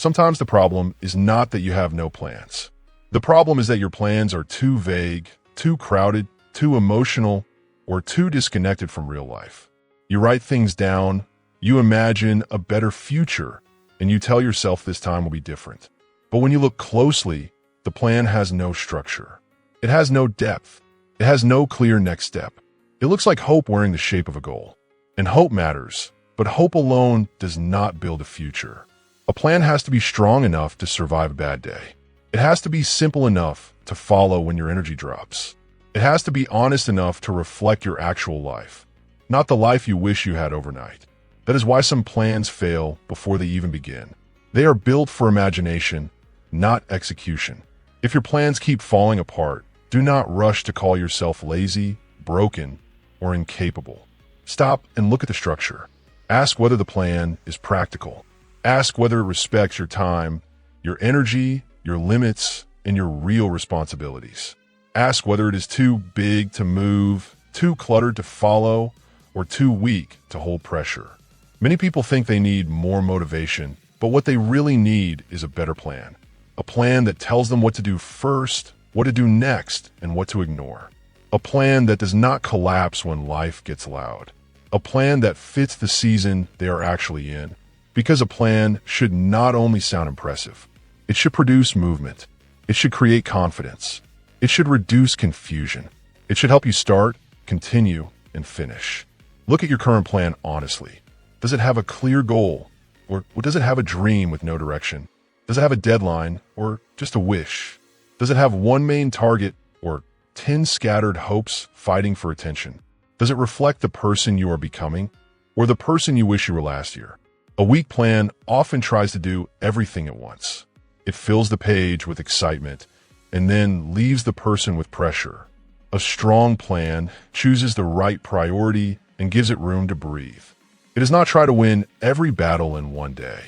Sometimes the problem is not that you have no plans. The problem is that your plans are too vague, too crowded, too emotional, or too disconnected from real life. You write things down, you imagine a better future, and you tell yourself this time will be different. But when you look closely, the plan has no structure. It has no depth. It has no clear next step. It looks like hope wearing the shape of a goal. And hope matters, but hope alone does not build a future. A plan has to be strong enough to survive a bad day. It has to be simple enough to follow when your energy drops. It has to be honest enough to reflect your actual life, not the life you wish you had overnight. That is why some plans fail before they even begin. They are built for imagination, not execution. If your plans keep falling apart, do not rush to call yourself lazy, broken, or incapable. Stop and look at the structure. Ask whether the plan is practical. Ask whether it respects your time, your energy, your limits, and your real responsibilities. Ask whether it is too big to move, too cluttered to follow, or too weak to hold pressure. Many people think they need more motivation, but what they really need is a better plan. A plan that tells them what to do first, what to do next, and what to ignore. A plan that does not collapse when life gets loud. A plan that fits the season they are actually in. Because a plan should not only sound impressive, it should produce movement. It should create confidence. It should reduce confusion. It should help you start, continue, and finish. Look at your current plan honestly. Does it have a clear goal? Or does it have a dream with no direction? Does it have a deadline or just a wish? Does it have one main target or 10 scattered hopes fighting for attention? Does it reflect the person you are becoming or the person you wish you were last year? A weak plan often tries to do everything at once. It fills the page with excitement and then leaves the person with pressure. A strong plan chooses the right priority and gives it room to breathe. It does not try to win every battle in one day.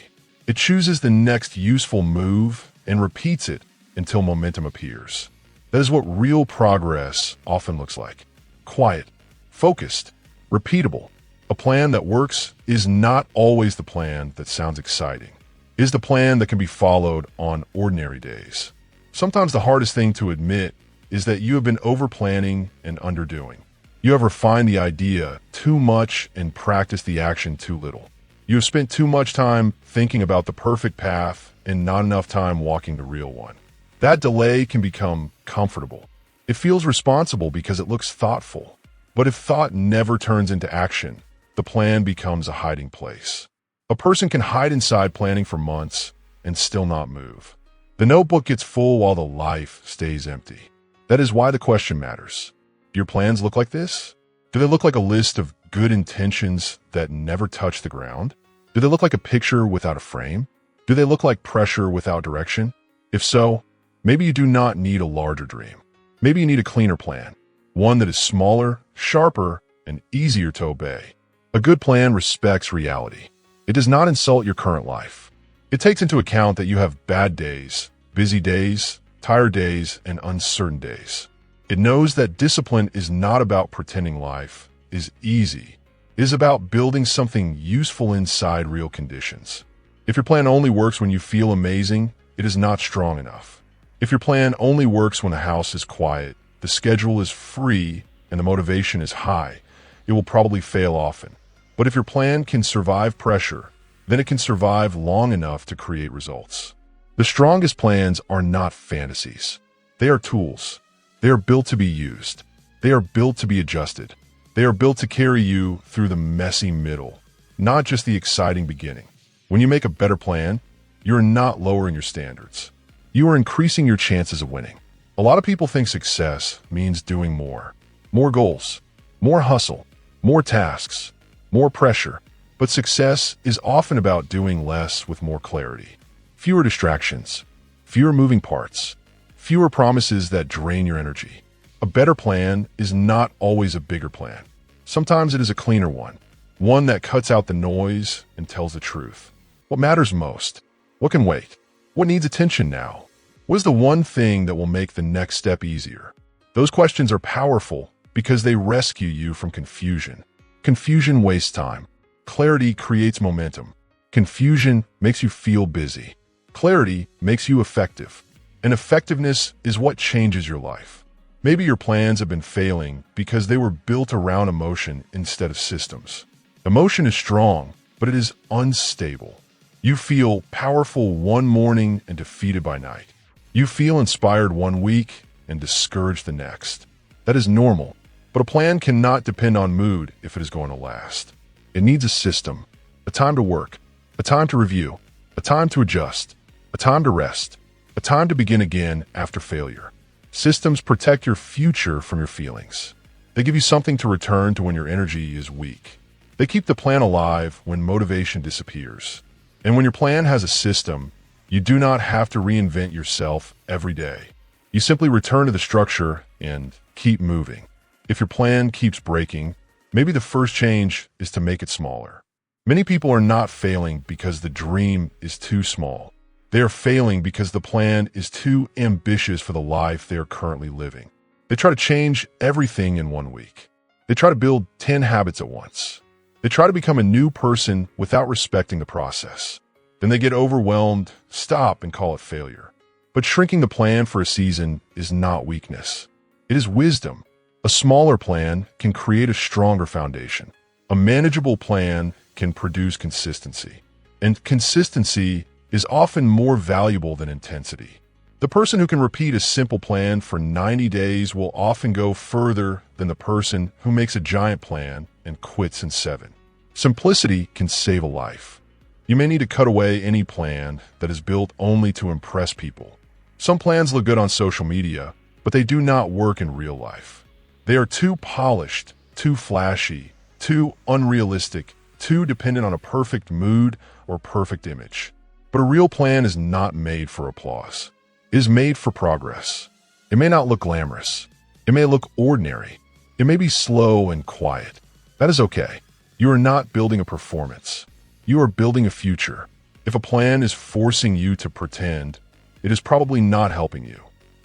It chooses the next useful move and repeats it until momentum appears. That is what real progress often looks like. Quiet, focused, repeatable. A plan that works is not always the plan that sounds exciting. It is the plan that can be followed on ordinary days. Sometimes the hardest thing to admit is that you have been over-planning and underdoing. You have refined the idea too much and practiced the action too little. You have spent too much time thinking about the perfect path and not enough time walking the real one. That delay can become comfortable. It feels responsible because it looks thoughtful. But if thought never turns into action, the plan becomes a hiding place. A person can hide inside planning for months and still not move. The notebook gets full while the life stays empty. That is why the question matters. Do your plans look like this? Do they look like a list of good intentions that never touch the ground? Do they look like a picture without a frame? Do they look like pressure without direction? If so, maybe you do not need a larger dream. Maybe you need a cleaner plan, one that is smaller, sharper, and easier to obey. A good plan respects reality. It does not insult your current life. It takes into account that you have bad days, busy days, tired days, and uncertain days. It knows that discipline is not about pretending life is easy. It is about building something useful inside real conditions. If your plan only works when you feel amazing, it is not strong enough. If your plan only works when the house is quiet, the schedule is free, and the motivation is high, it will probably fail often. But if your plan can survive pressure, then it can survive long enough to create results. The strongest plans are not fantasies. They are tools. They are built to be used. They are built to be adjusted. They are built to carry you through the messy middle, not just the exciting beginning. When you make a better plan, you are not lowering your standards. You are increasing your chances of winning. A lot of people think success means doing more. More goals, more hustle, more tasks, more pressure. But success is often about doing less with more clarity. Fewer distractions, fewer moving parts, fewer promises that drain your energy. A better plan is not always a bigger plan. Sometimes it is a cleaner one that cuts out the noise and tells the truth. What matters most? What can wait? What needs attention now? What is the one thing that will make the next step easier? Those questions are powerful because they rescue you from confusion. Confusion wastes time. Clarity creates momentum. Confusion makes you feel busy. Clarity makes you effective, and effectiveness is what changes your life. Maybe your plans have been failing because they were built around emotion instead of systems. Emotion is strong, but it is unstable. You feel powerful one morning and defeated by night. You feel inspired one week and discouraged the next. That is normal, but a plan cannot depend on mood if it is going to last. It needs a system, a time to work, a time to review, a time to adjust, a time to rest, a time to begin again after failure. Systems protect your future from your feelings. They give you something to return to when your energy is weak. They keep the plan alive when motivation disappears. And when your plan has a system, you do not have to reinvent yourself every day. You simply return to the structure and keep moving. If your plan keeps breaking, maybe the first change is to make it smaller. Many people are not failing because the dream is too small. They are failing because the plan is too ambitious for the life they are currently living. They try to change everything in 1 week. They try to build 10 habits at once. They try to become a new person without respecting the process. Then they get overwhelmed, stop, and call it failure. But shrinking the plan for a season is not weakness. It is wisdom. A smaller plan can create a stronger foundation. A manageable plan can produce consistency. And consistency is often more valuable than intensity. The person who can repeat a simple plan for 90 days will often go further than the person who makes a giant plan and quits in 7. Simplicity can save a life. You may need to cut away any plan that is built only to impress people. Some plans look good on social media, but they do not work in real life. They are too polished, too flashy, too unrealistic, too dependent on a perfect mood or perfect image. But a real plan is not made for applause. It is made for progress. It may not look glamorous. It may look ordinary. It may be slow and quiet. That is okay. You are not building a performance. You are building a future. If a plan is forcing you to pretend, it is probably not helping you.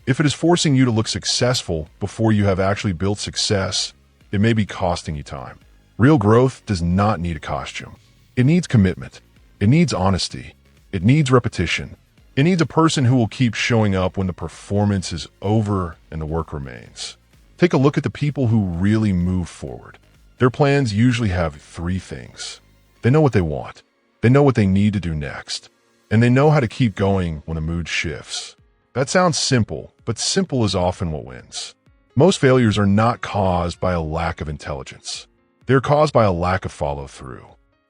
If it is forcing you to look successful before you have actually built success, it may be costing you time. Real growth does not need a costume. It needs commitment. It needs honesty. It needs repetition. It needs a person who will keep showing up when the performance is over and the work remains. Take a look at the people who really move forward. Their plans usually have 3 things. They know what they want. They know what they need to do next. And they know how to keep going when the mood shifts. That sounds simple, but simple is often what wins. Most failures are not caused by a lack of intelligence. They are caused by a lack of follow-through.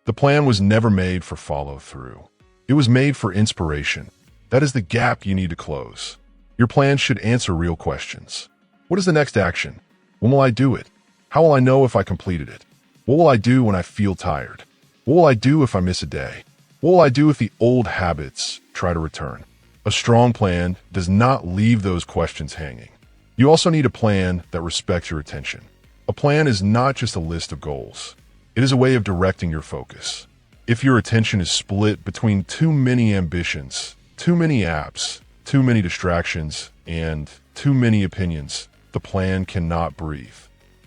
The plan was never made for follow-through. It was made for inspiration. That is the gap you need to close. Your plan should answer real questions. What is the next action? When will I do it? How will I know if I completed it? What will I do when I feel tired? What will I do if I miss a day? What will I do if the old habits try to return? A strong plan does not leave those questions hanging. You also need a plan that respects your attention. A plan is not just a list of goals. It is a way of directing your focus. If your attention is split between too many ambitions, too many apps, too many distractions, and too many opinions, the plan cannot breathe.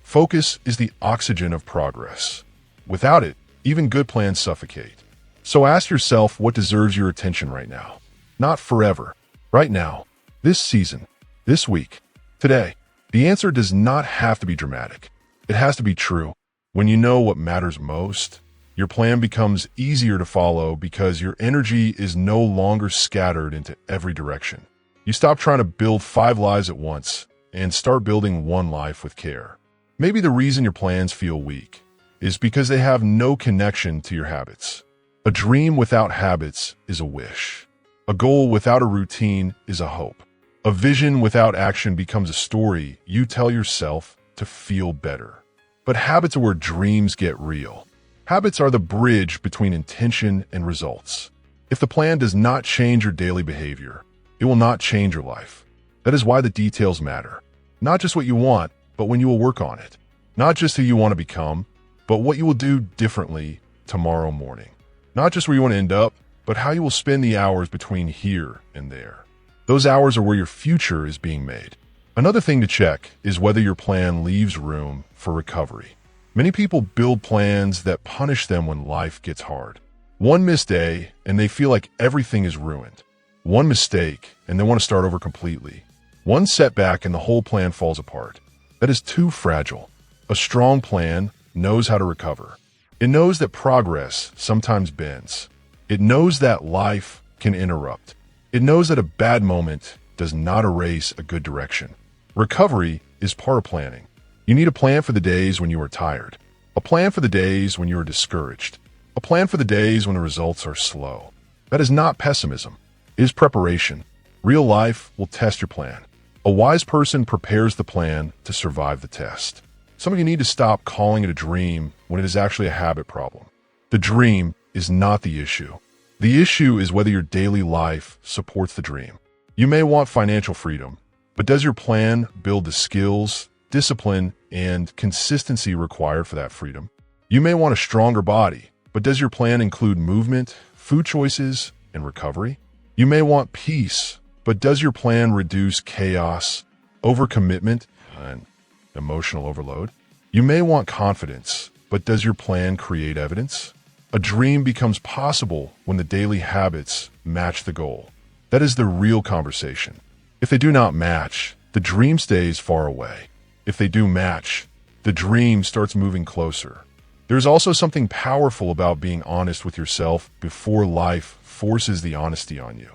Focus is the oxygen of progress. Without it, even good plans suffocate. So ask yourself what deserves your attention right now. Not forever. Right now. This season. This week. Today. The answer does not have to be dramatic. It has to be true. When you know what matters most, your plan becomes easier to follow because your energy is no longer scattered into every direction. You stop trying to build 5 lives at once and start building 1 life with care. Maybe the reason your plans feel weak is because they have no connection to your habits. A dream without habits is a wish. A goal without a routine is a hope. A vision without action becomes a story you tell yourself to feel better. But habits are where dreams get real. Habits are the bridge between intention and results. If the plan does not change your daily behavior, it will not change your life. That is why the details matter. Not just what you want, but when you will work on it. Not just who you want to become, but what you will do differently tomorrow morning. Not just where you want to end up, but how you will spend the hours between here and there. Those hours are where your future is being made. Another thing to check is whether your plan leaves room for recovery. Many people build plans that punish them when life gets hard. One missed day, and they feel like everything is ruined. One mistake, and they want to start over completely. One setback and the whole plan falls apart. That is too fragile. A strong plan knows how to recover. It knows that progress sometimes bends. It knows that life can interrupt. It knows that a bad moment does not erase a good direction. Recovery is part of planning. You need a plan for the days when you are tired. A plan for the days when you are discouraged. A plan for the days when the results are slow. That is not pessimism. It is preparation. Real life will test your plan. A wise person prepares the plan to survive the test. Some of you need to stop calling it a dream when it is actually a habit problem. The dream is not the issue. The issue is whether your daily life supports the dream. You may want financial freedom, but does your plan build the skills, discipline, and consistency required for that freedom? You may want a stronger body, but does your plan include movement, food choices, and recovery? You may want peace, but does your plan reduce chaos, overcommitment, and emotional overload? You may want confidence, but does your plan create evidence? A dream becomes possible when the daily habits match the goal. That is the real conversation. If they do not match, the dream stays far away. If they do match, the dream starts moving closer. There is also something powerful about being honest with yourself before life forces the honesty on you.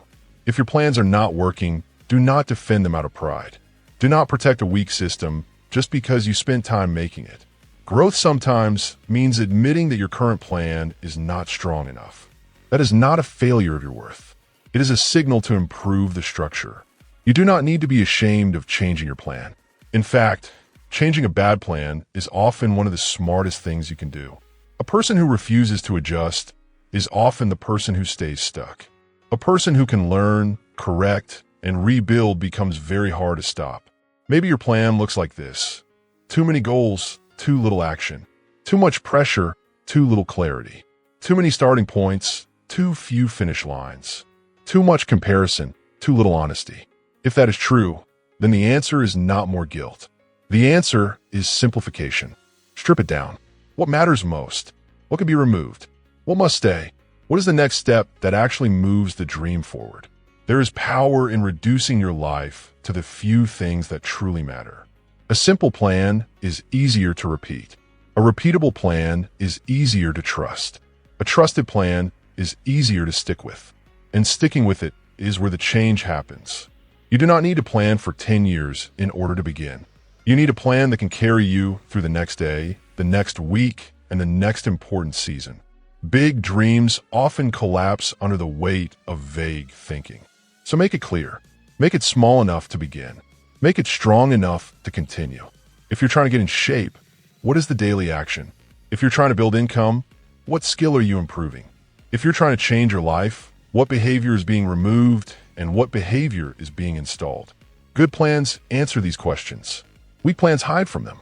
If your plans are not working, do not defend them out of pride. Do not protect a weak system just because you spent time making it. Growth sometimes means admitting that your current plan is not strong enough. That is not a failure of your worth. It is a signal to improve the structure. You do not need to be ashamed of changing your plan. In fact, changing a bad plan is often one of the smartest things you can do. A person who refuses to adjust is often the person who stays stuck. A person who can learn, correct, and rebuild becomes very hard to stop. Maybe your plan looks like this. Too many goals, too little action. Too much pressure, too little clarity. Too many starting points, too few finish lines. Too much comparison, too little honesty. If that is true, then the answer is not more guilt. The answer is simplification. Strip it down. What matters most? What can be removed? What must stay? What is the next step that actually moves the dream forward? There is power in reducing your life to the few things that truly matter. A simple plan is easier to repeat. A repeatable plan is easier to trust. A trusted plan is easier to stick with. And sticking with it is where the change happens. You do not need to plan for 10 years in order to begin. You need a plan that can carry you through the next day, the next week, and the next important season. Big dreams often collapse under the weight of vague thinking. So make it clear. Make it small enough to begin. Make it strong enough to continue. If you're trying to get in shape, what is the daily action? If you're trying to build income, what skill are you improving? If you're trying to change your life, what behavior is being removed and what behavior is being installed? Good plans answer these questions. Weak plans hide from them.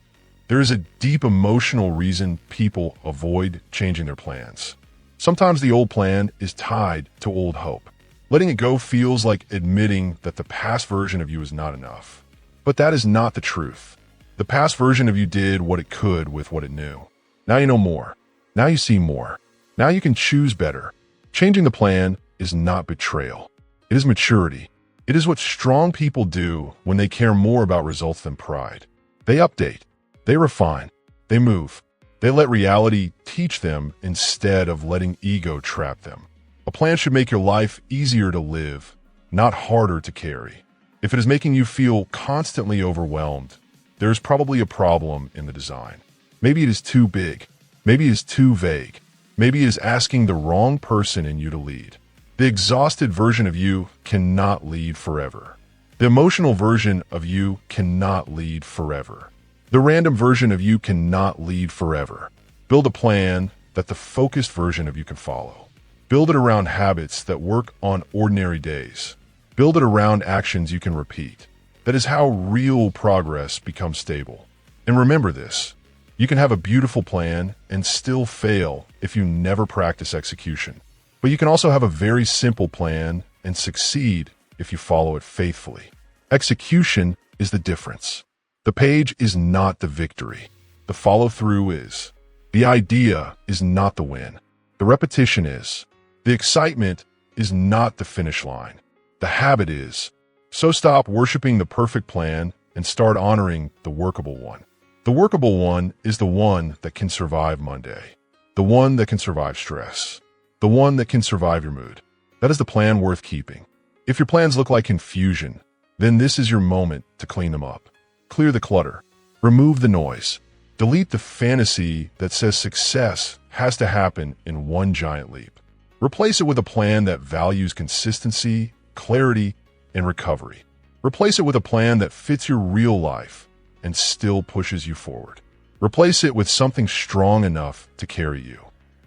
There is a deep emotional reason people avoid changing their plans. Sometimes the old plan is tied to old hope. Letting it go feels like admitting that the past version of you is not enough. But that is not the truth. The past version of you did what it could with what it knew. Now you know more. Now you see more. Now you can choose better. Changing the plan is not betrayal. It is maturity. It is what strong people do when they care more about results than pride. They update. They refine. They move. They let reality teach them instead of letting ego trap them. A plan should make your life easier to live, not harder to carry. If it is making you feel constantly overwhelmed, there is probably a problem in the design. Maybe it is too big. Maybe it is too vague. Maybe it is asking the wrong person in you to lead. The exhausted version of you cannot lead forever. The emotional version of you cannot lead forever. The random version of you cannot lead forever. Build a plan that the focused version of you can follow. Build it around habits that work on ordinary days. Build it around actions you can repeat. That is how real progress becomes stable. And remember this, you can have a beautiful plan and still fail if you never practice execution. But you can also have a very simple plan and succeed if you follow it faithfully. Execution is the difference. The page is not the victory. The follow-through is. The idea is not the win. The repetition is. The excitement is not the finish line. The habit is. So stop worshiping the perfect plan and start honoring the workable one. The workable one is the one that can survive Monday. The one that can survive stress. The one that can survive your mood. That is the plan worth keeping. If your plans look like confusion, then this is your moment to clean them up. Clear the clutter. Remove the noise. Delete the fantasy that says success has to happen in one giant leap. Replace it with a plan that values consistency, clarity, and recovery. Replace it with a plan that fits your real life and still pushes you forward. Replace it with something strong enough to carry you.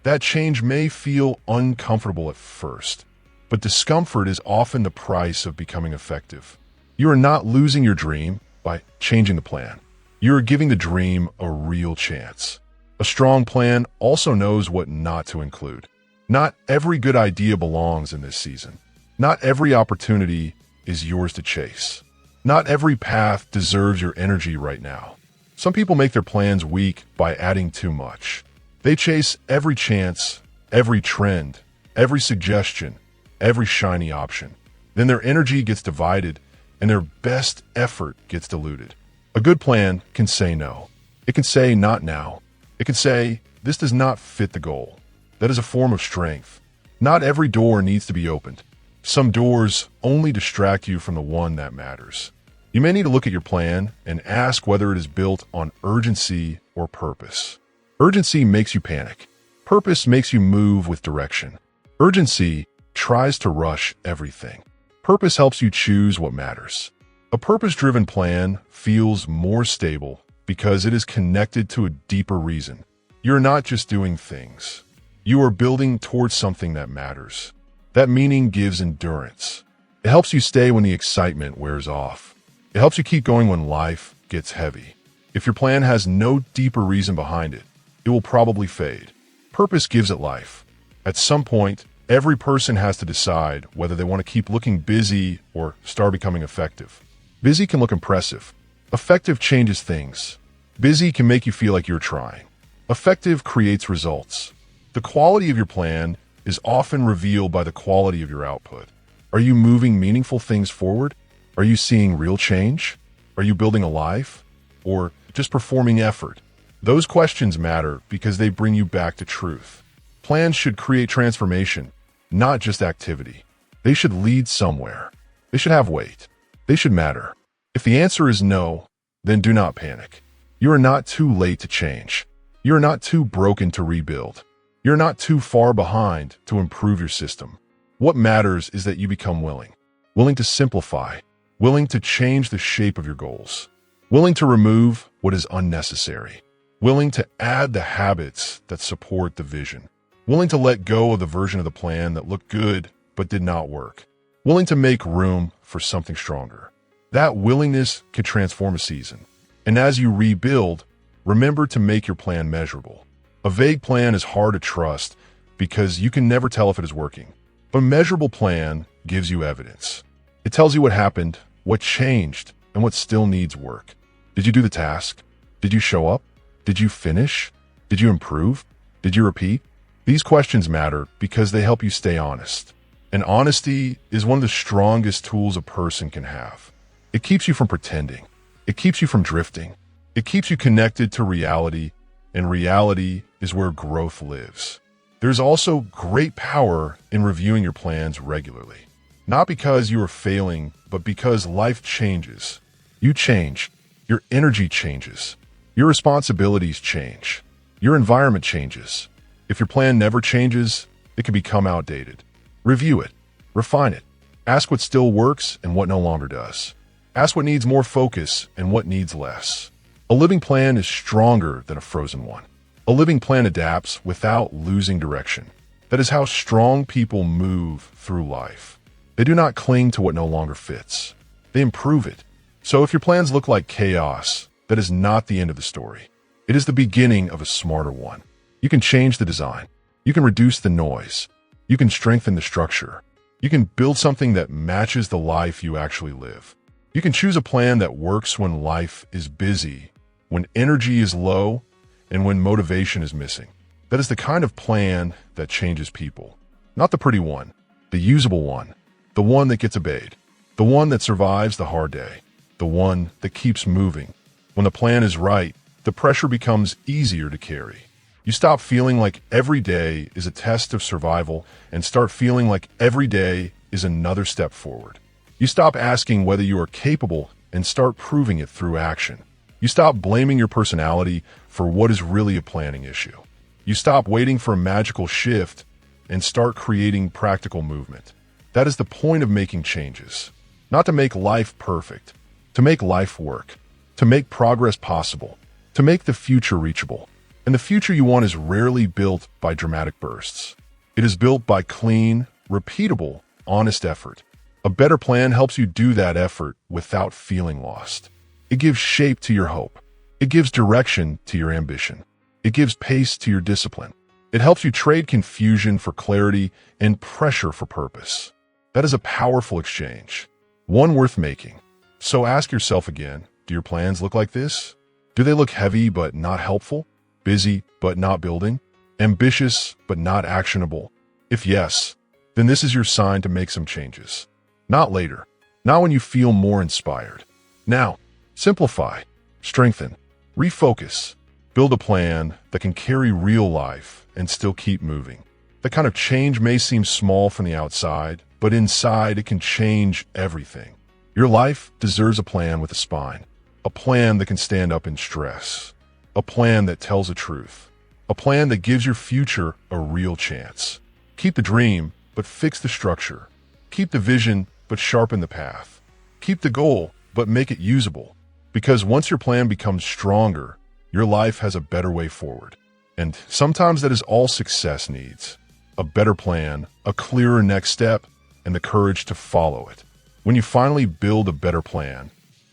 That change may feel uncomfortable at first, but discomfort is often the price of becoming effective. You are not losing your dream by changing the plan. You are giving the dream a real chance. A strong plan also knows what not to include. Not every good idea belongs in this season. Not every opportunity is yours to chase. Not every path deserves your energy right now. Some people make their plans weak by adding too much. They chase every chance, every trend, every suggestion, every shiny option. Then their energy gets divided and their best effort gets diluted. A good plan can say no. It can say not now. It can say, this does not fit the goal. That is a form of strength. Not every door needs to be opened. Some doors only distract you from the one that matters. You may need to look at your plan and ask whether it is built on urgency or purpose. Urgency makes you panic. Purpose makes you move with direction. Urgency tries to rush everything. Purpose helps you choose what matters. A purpose-driven plan feels more stable because it is connected to a deeper reason. You're not just doing things. You are building towards something that matters. That meaning gives endurance. It helps you stay when the excitement wears off. It helps you keep going when life gets heavy. If your plan has no deeper reason behind it, it will probably fade. Purpose gives it life. At some point, every person has to decide whether they want to keep looking busy or start becoming effective. Busy can look impressive. Effective changes things. Busy can make you feel like you're trying. Effective creates results. The quality of your plan is often revealed by the quality of your output. Are you moving meaningful things forward? Are you seeing real change? Are you building a life? Or just performing effort? Those questions matter because they bring you back to truth. Plans should create transformation, not just activity. They should lead somewhere. They should have weight. They should matter. If the answer is no, then do not panic. You are not too late to change. You are not too broken to rebuild. You're not too far behind to improve your system. What matters is that you become willing to simplify, willing to change the shape of your goals, willing to remove what is unnecessary, willing to add the habits that support the vision, willing to let go of the version of the plan that looked good but did not work, willing to make room for something stronger. That willingness can transform a season. And as you rebuild, remember to make your plan measurable. A vague plan is hard to trust because you can never tell if it is working. But a measurable plan gives you evidence. It tells you what happened, what changed, and what still needs work. Did you do the task? Did you show up? Did you finish? Did you improve? Did you repeat? These questions matter because they help you stay honest. And honesty is one of the strongest tools a person can have. It keeps you from pretending. It keeps you from drifting. It keeps you connected to reality, and reality is where growth lives. There's also great power in reviewing your plans regularly. Not because you are failing, but because life changes. You change. Your energy changes. Your responsibilities change. Your environment changes. If your plan never changes, it can become outdated. Review it. Refine it. Ask what still works and what no longer does. Ask what needs more focus and what needs less. A living plan is stronger than a frozen one. A living plan adapts without losing direction. That is how strong people move through life. They do not cling to what no longer fits. They improve it. So if your plans look like chaos, that is not the end of the story. It is the beginning of a smarter one. You can change the design. You can reduce the noise. You can strengthen the structure. You can build something that matches the life you actually live. You can choose a plan that works when life is busy, when energy is low, and when motivation is missing. That is the kind of plan that changes people. Not the pretty one, the usable one, the one that gets obeyed, the one that survives the hard day, the one that keeps moving. When the plan is right, the pressure becomes easier to carry. You stop feeling like every day is a test of survival and start feeling like every day is another step forward. You stop asking whether you are capable and start proving it through action. You stop blaming your personality for what is really a planning issue. You stop waiting for a magical shift and start creating practical movement. That is the point of making changes. Not to make life perfect, to make life work, to make progress possible, to make the future reachable. And the future you want is rarely built by dramatic bursts. It is built by clean, repeatable, honest effort. A better plan helps you do that effort without feeling lost. It gives shape to your hope. It gives direction to your ambition. It gives pace to your discipline. It helps you trade confusion for clarity and pressure for purpose. That is a powerful exchange, one worth making. So ask yourself again, do your plans look like this? Do they look heavy but not helpful? Busy but not building? Ambitious but not actionable? If yes, then this is your sign to make some changes. Not later, not when you feel more inspired. Now, simplify, strengthen, refocus, build a plan that can carry real life and still keep moving. That kind of change may seem small from the outside, but inside it can change everything. Your life deserves a plan with a spine, a plan that can stand up in stress, a plan that tells the truth, a plan that gives your future a real chance. Keep the dream, but fix the structure. Keep the vision, but sharpen the path. Keep the goal, but make it usable. Because once your plan becomes stronger, your life has a better way forward. And sometimes that is all success needs. A better plan, a clearer next step, and the courage to follow it. When you finally build a better plan,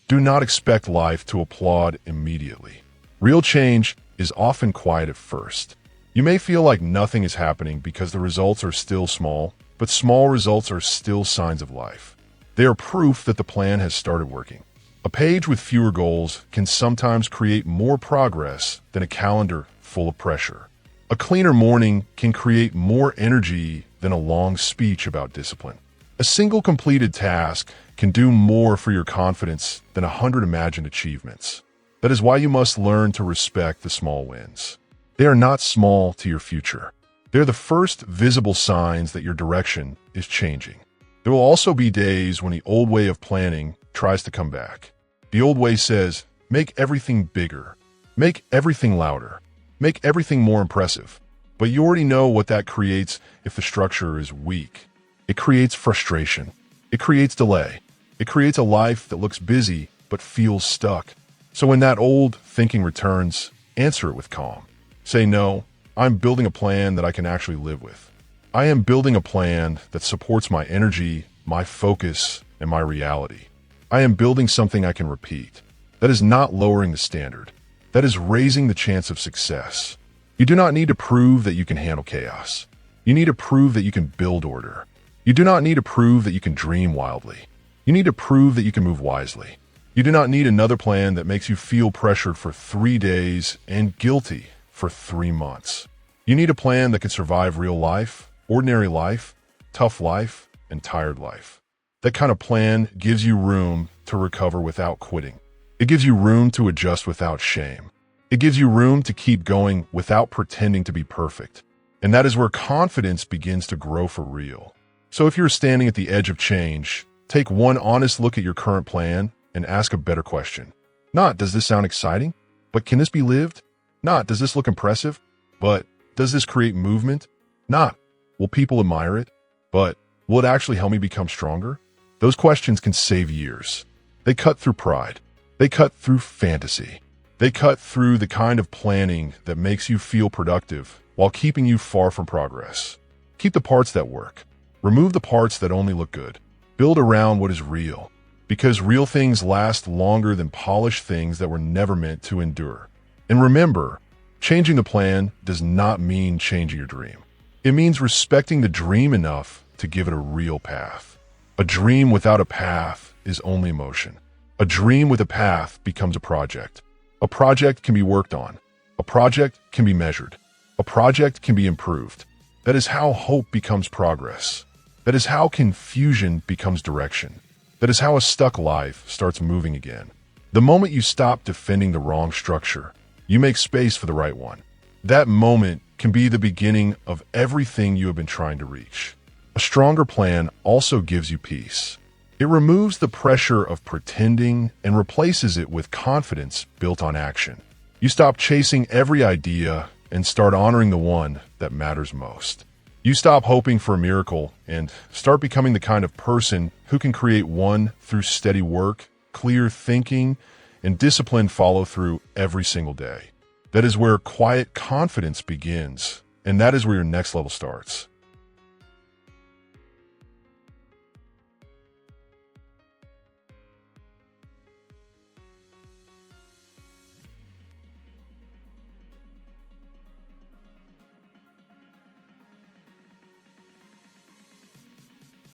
do not expect life to applaud immediately. Real change is often quiet at first. You may feel like nothing is happening because the results are still small, but small results are still signs of life. They are proof that the plan has started working. A page with fewer goals can sometimes create more progress than a calendar full of pressure. A cleaner morning can create more energy than a long speech about discipline. A single completed task can do more for your confidence than 100 imagined achievements. That is why you must learn to respect the small wins. They are not small to your future. They are the first visible signs that your direction is changing. There will also be days when the old way of planning tries to come back. The old way says, make everything bigger, make everything louder, make everything more impressive. But you already know what that creates if the structure is weak. It creates frustration. It creates delay. It creates a life that looks busy but feels stuck. So when that old thinking returns, answer it with calm. Say, no, I'm building a plan that I can actually live with. I am building a plan that supports my energy, my focus, and my reality. I am building something I can repeat. That is not lowering the standard. That is raising the chance of success. You do not need to prove that you can handle chaos. You need to prove that you can build order. You do not need to prove that you can dream wildly. You need to prove that you can move wisely. You do not need another plan that makes you feel pressured for 3 days and guilty for 3 months. You need a plan that can survive real life, ordinary life, tough life, and tired life. That kind of plan gives you room to recover without quitting. It gives you room to adjust without shame. It gives you room to keep going without pretending to be perfect. And that is where confidence begins to grow for real. So if you're standing at the edge of change, take one honest look at your current plan and ask a better question. Not, does this sound exciting? But can this be lived? Not, does this look impressive? But does this create movement? Not, will people admire it? But will it actually help me become stronger? Those questions can save years. They cut through pride. They cut through fantasy. They cut through the kind of planning that makes you feel productive while keeping you far from progress. Keep the parts that work. Remove the parts that only look good. Build around what is real. Because real things last longer than polished things that were never meant to endure. And remember, changing the plan does not mean changing your dream. It means respecting the dream enough to give it a real path. A dream without a path is only emotion. A dream with a path becomes a project. A project can be worked on. A project can be measured. A project can be improved. That is how hope becomes progress. That is how confusion becomes direction. That is how a stuck life starts moving again. The moment you stop defending the wrong structure, you make space for the right one. That moment can be the beginning of everything you have been trying to reach. A stronger plan also gives you peace. It removes the pressure of pretending and replaces it with confidence built on action. You stop chasing every idea and start honoring the one that matters most. You stop hoping for a miracle and start becoming the kind of person who can create one through steady work, clear thinking, and disciplined follow-through every single day. That is where quiet confidence begins, and that is where your next level starts.